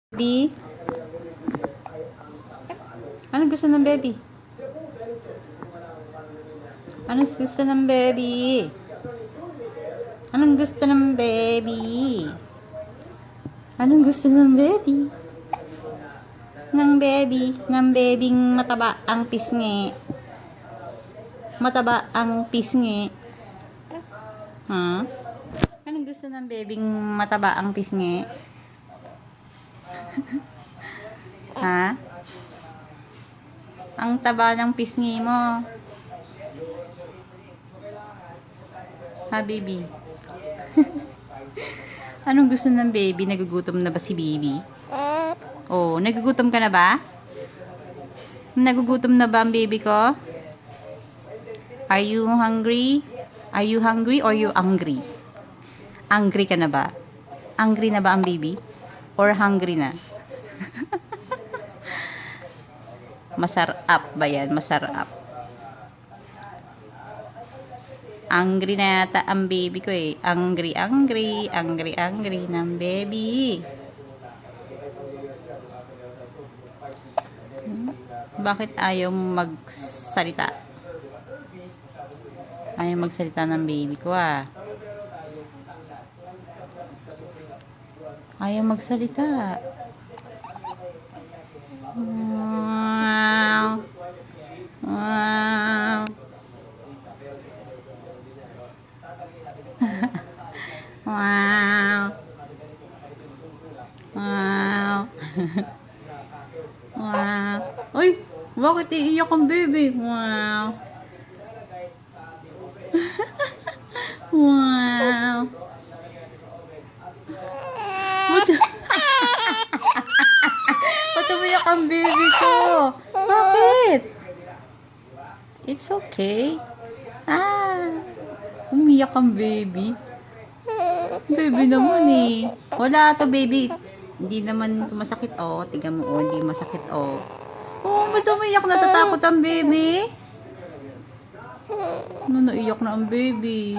Baby? Anong gusto ng baby? Anong gusto ng baby? Anong gusto ng baby? Anong gusto ng baby? Ng babing mataba ang pisngi. Mataba ang pisngi. Ha? Anong gusto ng babing mataba ang pisngi? Ha? Ang taba ng pisngi mo. Ha, baby? Anong gusto ng baby? Nagugutom na ba si baby? Oh, nagugutom ka na ba? Nagugutom na ba ang baby ko? Are you hungry? Are you hungry or you angry? Angry ka na ba? Angry na ba ang baby? Or hungry na? Masarap ba yan? Masarap. Angry na yata ang baby ko eh. Angry ng baby. Bakit ayaw magsalita? Ayaw magsalita ng baby ko ah. Ayaw magsalita. Wow. Wow. Wow. Wow. Wow. Uy, bakit iiyak ang baby? Wow. Wow. Ba't umiyak ang baby ko? Bakit? It's okay. Umiyak ang baby. Baby naman eh. Wala to baby. Hindi naman masakit oh. Tingnan mo oh. Hindi masakit oh. Oh, ba't umiyak? Natatakot ang baby? Naiyak na ang baby.